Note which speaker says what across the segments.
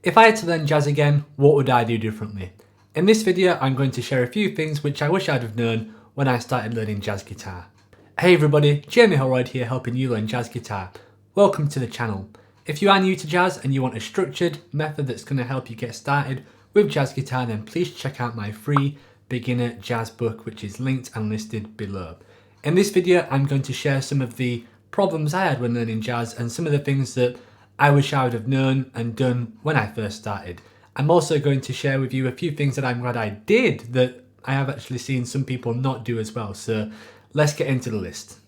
Speaker 1: If I had to learn jazz again, what would I do differently? In this video, I'm going to share a few things which I wish I'd have known when I started learning jazz guitar. Hey everybody, Jamie Holroyd here helping you learn jazz guitar. Welcome to the channel. If you are new to jazz and you want a structured method that's going to help you get started with jazz guitar, then please check out my free beginner jazz book, which is linked and listed below. In this video, I'm going to share some of the problems I had when learning jazz and some of the things that I wish I would have known and done when I first started. I'm also going to share with you a few things that I'm glad I did that I have actually seen some people not do as well. So let's get into the list.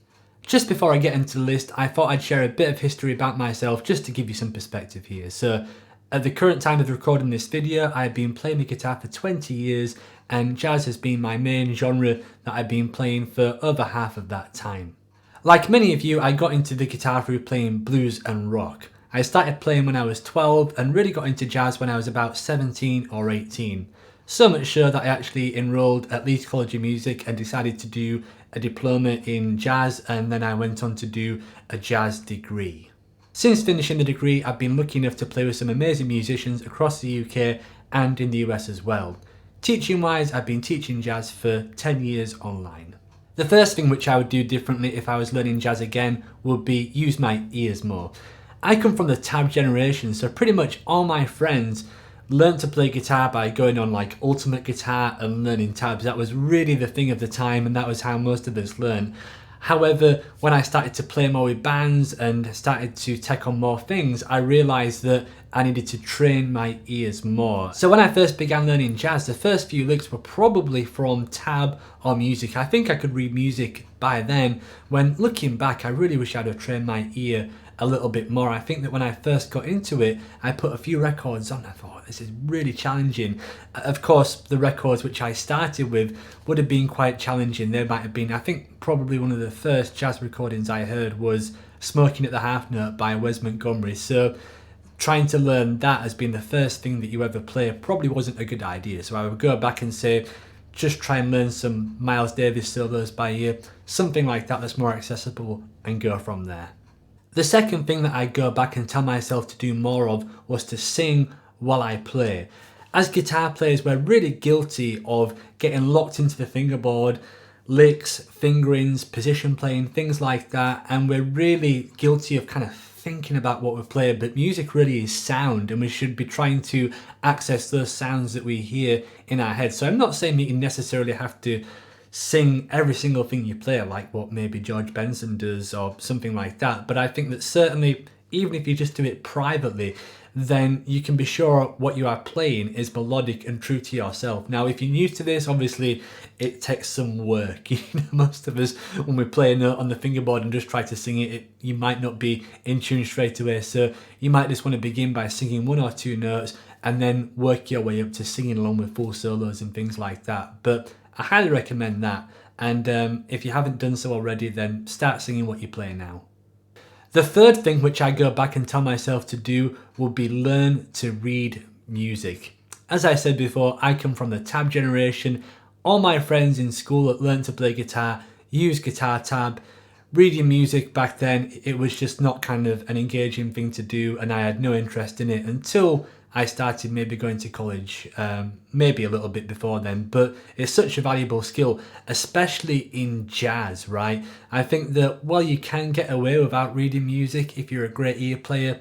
Speaker 1: Just before I get into the list, I thought I'd share a bit of history about myself just to give you some perspective here. So at the current time of recording this video, I've been playing the guitar for 20 years and jazz has been my main genre that I've been playing for over half of that time. Like many of you, I got into the guitar through playing blues and rock. I started playing when I was 12 and really got into jazz when I was about 17 or 18. So much so that I actually enrolled at Leeds College of Music and decided to do a diploma in jazz, and then I went on to do a jazz degree. Since finishing the degree, I've been lucky enough to play with some amazing musicians across the UK and in the US as well. Teaching wise, I've been teaching jazz for 10 years online. The first thing which I would do differently if I was learning jazz again would be use my ears more. I come from the tab generation, so pretty much all my friends learned to play guitar by going on like Ultimate Guitar and learning tabs. That was really the thing of the time, and that was how most of us learned. However, when I started to play more with bands and started to take on more things, I realised that I needed to train my ears more. So when I first began learning jazz, the first few licks were probably from tab or music. I think I could read music by then. When looking back, I really wish I'd have trained my ear a little bit more. I think that when I first got into it, I put a few records on. I thought, this is really challenging. Of course, the records which I started with would have been quite challenging. There might have been, I think probably one of the first jazz recordings I heard was Smoking at the Half Note by Wes Montgomery. So trying to learn that as being the first thing that you ever play probably wasn't a good idea. So I would go back and say, just try and learn some Miles Davis solos by ear, something like that that's more accessible, and go from there. The second thing that I go back and tell myself to do more of was to sing while I play. As guitar players, we're really guilty of getting locked into the fingerboard, licks, fingerings, position playing, things like that, and we're really guilty of kind of thinking about what we've played, but music really is sound and we should be trying to access those sounds that we hear in our head. So I'm not saying that you necessarily have to sing every single thing you play like what maybe George Benson does or something like that, but I think that certainly even if you just do it privately, then you can be sure what you are playing is melodic and true to yourself. Now if you're new to this, obviously it takes some work. Most of us, when we play a note on the fingerboard and just try to sing it, you might not be in tune straight away, so you might just want to begin by singing one or two notes and then work your way up to singing along with full solos and things like that. But I highly recommend that, and if you haven't done so already, then start singing what you play now. The third thing which I go back and tell myself to do would be learn to read music. As I said before, I come from the tab generation. All my friends in school that learned to play guitar used guitar tab. Reading music back then, it was just not kind of an engaging thing to do, and I had no interest in it until I started maybe going to college, maybe a little bit before then, but it's such a valuable skill, especially in jazz, right? I think that while you can get away without reading music if you're a great ear player,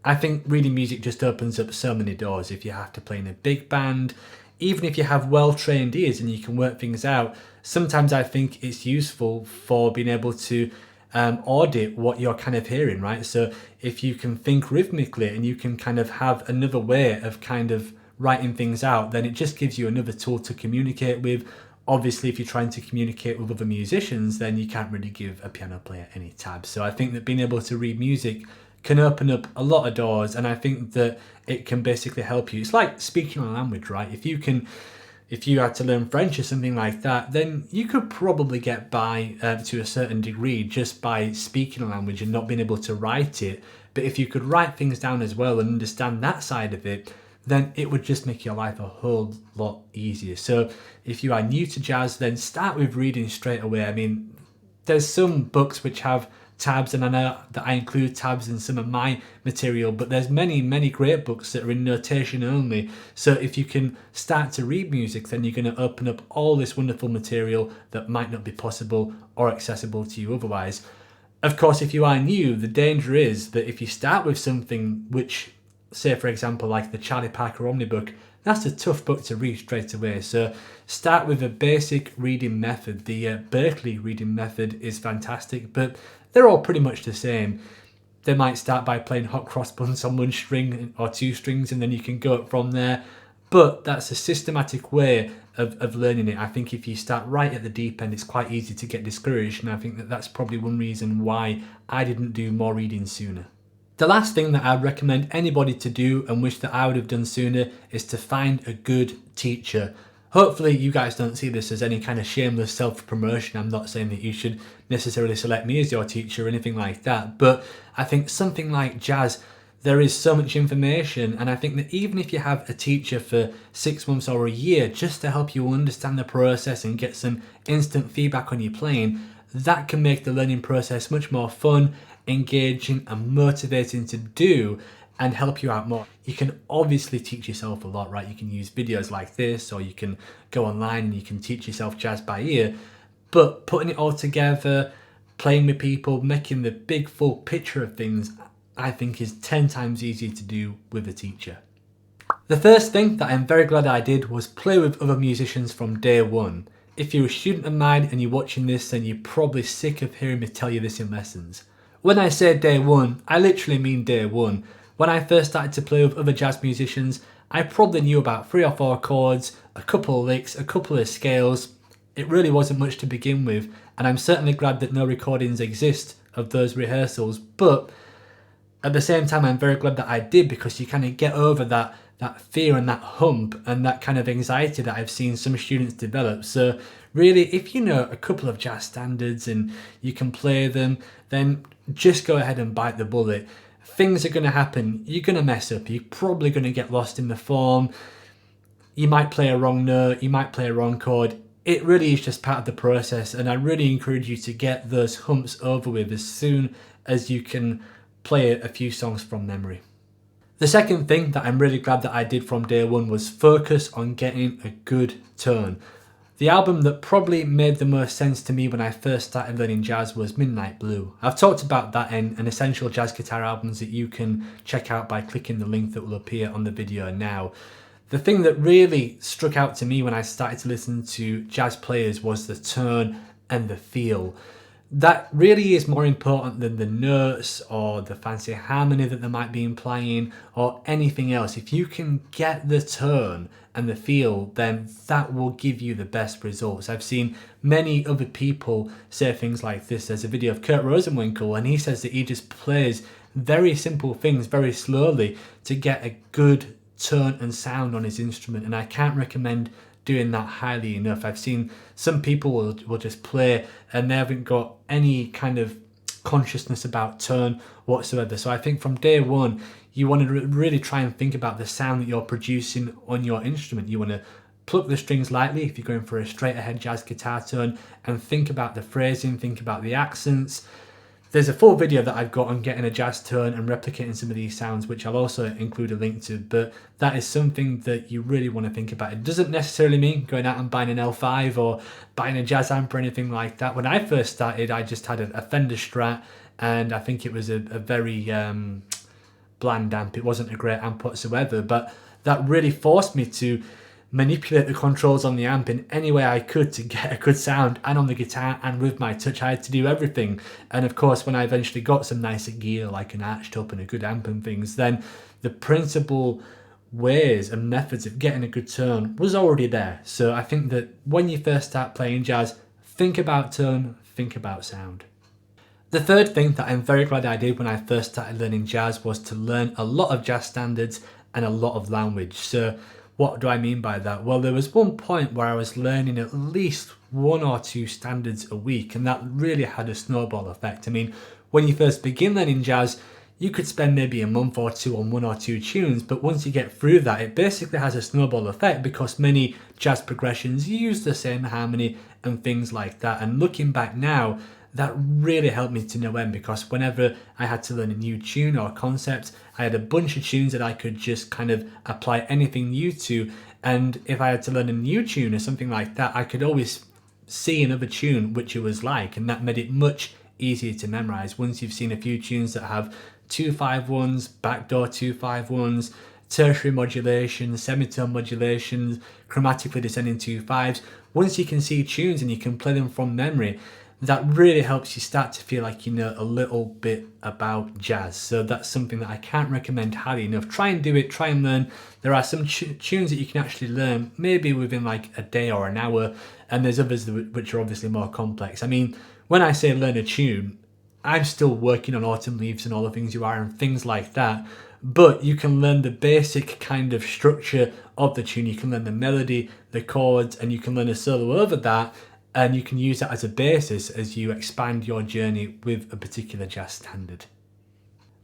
Speaker 1: I think reading music just opens up so many doors. If you have to play in a big band, even if you have well-trained ears and you can work things out, sometimes I think it's useful for being able to audit what you're kind of hearing, right? So if you can think rhythmically and you can kind of have another way of kind of writing things out, then it just gives you another tool to communicate with. Obviously, if you're trying to communicate with other musicians, then you can't really give a piano player any tabs. So I think that being able to read music can open up a lot of doors, and I think that it can basically help you. It's like speaking a language, right? If you had to learn French or something like that, then you could probably get by to a certain degree just by speaking a language and not being able to write it. But if you could write things down as well and understand that side of it, then it would just make your life a whole lot easier. So if you are new to jazz, then start with reading straight away. I mean, there's some books which have tabs, and I know that I include tabs in some of my material, but there's many great books that are in notation only. So if you can start to read music, then you're going to open up all this wonderful material that might not be possible or accessible to you otherwise. Of course, if you are new, the danger is that if you start with something which, say for example, like the Charlie Parker Omnibook, that's a tough book to read straight away. So start with a basic reading method. The Berkeley reading method is fantastic, but they're all pretty much the same. They might start by playing hot cross buns on one string or two strings, and then you can go up from there. But that's a systematic way of learning it. I think if you start right at the deep end, it's quite easy to get discouraged, and I think that that's probably one reason why I didn't do more reading sooner. The last thing that I'd recommend anybody to do, and wish that I would have done sooner, is to find a good teacher. Hopefully you guys don't see this as any kind of shameless self-promotion. I'm not saying that you should necessarily select me as your teacher or anything like that, but I think something like jazz, there is so much information, and I think that even if you have a teacher for 6 months or a year just to help you understand the process and get some instant feedback on your playing, that can make the learning process much more fun, engaging and motivating to do, and help you out more. You can obviously teach yourself a lot, right? You can use videos like this, or you can go online and you can teach yourself jazz by ear, but putting it all together, playing with people, making the big full picture of things, I think is 10 times easier to do with a teacher. The first thing that I'm very glad I did was play with other musicians from day one. If you're a student of mine and you're watching this, then you're probably sick of hearing me tell you this in lessons. When I say day one, I literally mean day one. When I first started to play with other jazz musicians, I probably knew about 3 or 4 chords, a couple of licks, a couple of scales. It really wasn't much to begin with, and I'm certainly glad that no recordings exist of those rehearsals, but at the same time I'm very glad that I did, because you kind of get over that fear and that hump and that kind of anxiety that I've seen some students develop. So really, if you know a couple of jazz standards and you can play them, then just go ahead and bite the bullet. Things are going to happen. You're going to mess up. You're probably going to get lost in the form. You might play a wrong note. You might play a wrong chord. It really is just part of the process, and I really encourage you to get those humps over with as soon as you can play a few songs from memory. The second thing that I'm really glad that I did from day one was focus on getting a good tone. The album that probably made the most sense to me when I first started learning jazz was Midnight Blue. I've talked about that in an Essential Jazz Guitar Albums that you can check out by clicking the link that will appear on the video now. The thing that really struck out to me when I started to listen to jazz players was the tone and the feel. That really is more important than the notes or the fancy harmony that they might be implying or anything else. If you can get the tone and the feel, then that will give you the best results. I've seen many other people say things like this. There's a video of Kurt Rosenwinkel, and he says that he just plays very simple things very slowly to get a good tone and sound on his instrument, and I can't recommend doing that highly enough. I've seen some people will just play and they haven't got any kind of consciousness about tone whatsoever. So I think from day one, you want to really try and think about the sound that you're producing on your instrument. You want to pluck the strings lightly if you're going for a straight ahead jazz guitar tone, and think about the phrasing, think about the accents. There's a full video that I've got on getting a jazz tone and replicating some of these sounds, which I'll also include a link to, but that is something that you really want to think about. It doesn't necessarily mean going out and buying an L5 or buying a jazz amp or anything like that. When I first started, I just had a Fender Strat, and I think it was a very bland amp. It wasn't a great amp whatsoever, but that really forced me to manipulate the controls on the amp in any way I could to get a good sound, and on the guitar and with my touch I had to do everything. And of course, when I eventually got some nicer gear like an arched up and a good amp and things, then the principal ways and methods of getting a good tone was already there. So I think that when you first start playing jazz, think about tone, think about sound. The third thing that I'm very glad I did when I first started learning jazz was to learn a lot of jazz standards and a lot of language. So what do I mean by that? Well, there was one point where I was learning at least 1 or 2 standards a week, and that really had a snowball effect. I mean, when you first begin learning jazz, you could spend maybe a month or 2 on 1 or 2 tunes, but once you get through that, it basically has a snowball effect because many jazz progressions use the same harmony and things like that. And looking back now, that really helped me to no end, because whenever I had to learn a new tune or concept, I had a bunch of tunes that I could just kind of apply anything new to. And if I had to learn a new tune or something like that, I could always see another tune which it was like, and that made it much easier to memorize. Once you've seen a few tunes that have 2-5-1s, backdoor 2-5-1s, tertiary modulations, semitone modulations, chromatically descending 2-5s, once you can see tunes and you can play them from memory, that really helps you start to feel like you know a little bit about jazz. So that's something that I can't recommend highly enough. Try and do it, try and learn. There are some tunes that you can actually learn maybe within like a day or an hour, and there's others which are obviously more complex. I mean, when I say learn a tune, I'm still working on Autumn Leaves and All the Things You Are and things like that, but you can learn the basic kind of structure of the tune. You can learn the melody, the chords, and you can learn a solo over that, and you can use that as a basis as you expand your journey with a particular jazz standard.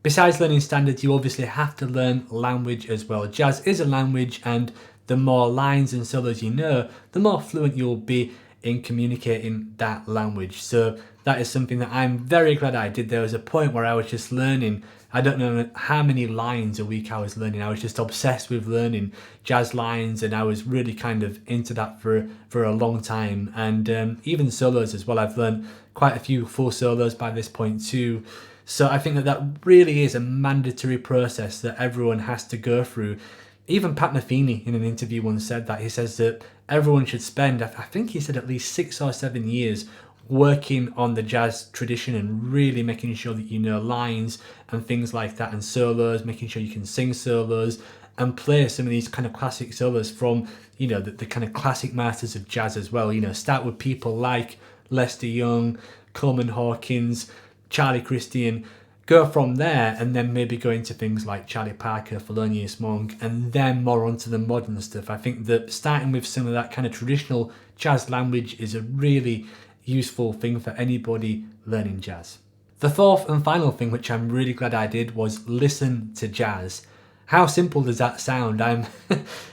Speaker 1: Besides learning standards, you obviously have to learn language as well. Jazz is a language, and the more lines and solos you know, the more fluent you'll be in communicating that language. So that is something that I'm very glad I did. There was a point where I was just learning, I don't know how many lines a week I was learning. I was just obsessed with learning jazz lines, and I was really kind of into that for a long time. And even solos as well. I've learned quite a few full solos by this point too. So I think that really is a mandatory process that everyone has to go through. Even Pat Metheny in an interview once said that. He says that everyone should spend, I think he said, at least 6 or 7 years working on the jazz tradition and really making sure that you know lines and things like that, and solos, making sure you can sing solos and play some of these kind of classic solos from, you know, the kind of classic masters of jazz as well. You know, start with people like Lester Young, Coleman Hawkins, Charlie Christian, go from there, and then maybe go into things like Charlie Parker, Thelonious Monk, and then more onto the modern stuff. I think that starting with some of that kind of traditional jazz language is a really useful thing for anybody learning jazz. The fourth and final thing, which I'm really glad I did, was listen to jazz. How simple does that sound? I'm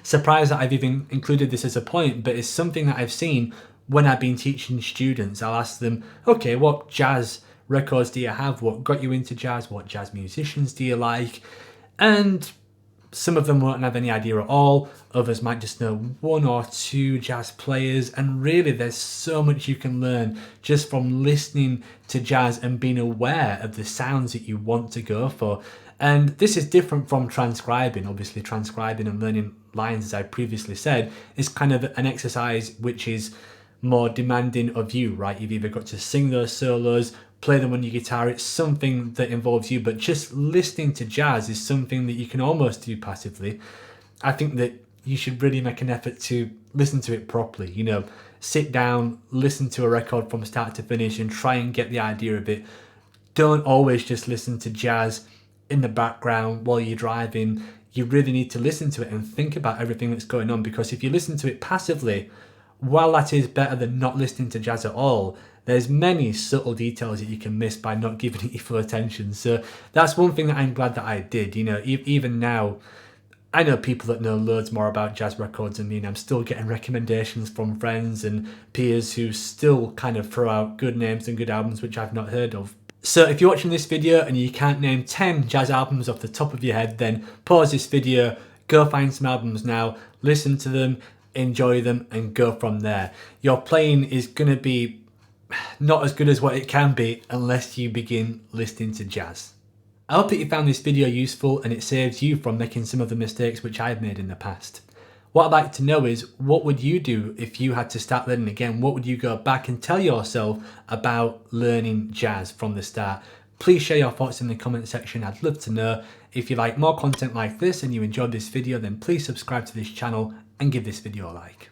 Speaker 1: surprised that I've even included this as a point, but it's something that I've seen when I've been teaching students. I'll ask them, okay, what jazz records do you have? What got you into jazz? What jazz musicians do you like? And some of them won't have any idea at all. Others might just know 1 or 2 jazz players. And really, there's so much you can learn just from listening to jazz and being aware of the sounds that you want to go for. And this is different from transcribing. Obviously, transcribing and learning lines, as I previously said, is kind of an exercise which is more demanding of you, right? You've either got to sing those solos, play them on your guitar. It's something that involves you, but just listening to jazz is something that you can almost do passively. I think that you should really make an effort to listen to it properly. You know, sit down, listen to a record from start to finish and try and get the idea of it. Don't always just listen to jazz in the background while you're driving. You really need to listen to it and think about everything that's going on, because if you listen to it passively, while that is better than not listening to jazz at all, there's many subtle details that you can miss by not giving it your full attention. So that's one thing that I'm glad that I did. You know, even now, I know people that know loads more about jazz records than me, and I'm still getting recommendations from friends and peers who still kind of throw out good names and good albums which I've not heard of. So if you're watching this video and you can't name 10 jazz albums off the top of your head, then pause this video, go find some albums now, listen to them, enjoy them, and go from there. Your playing is going to be not as good as what it can be unless you begin listening to jazz. I hope that you found this video useful and it saves you from making some of the mistakes which I've made in the past. What I'd like to know is, what would you do if you had to start learning again? What would you go back and tell yourself about learning jazz from the start? Please share your thoughts in the comment section. I'd love to know. If you like more content like this and you enjoyed this video, then please subscribe to this channel and give this video a like.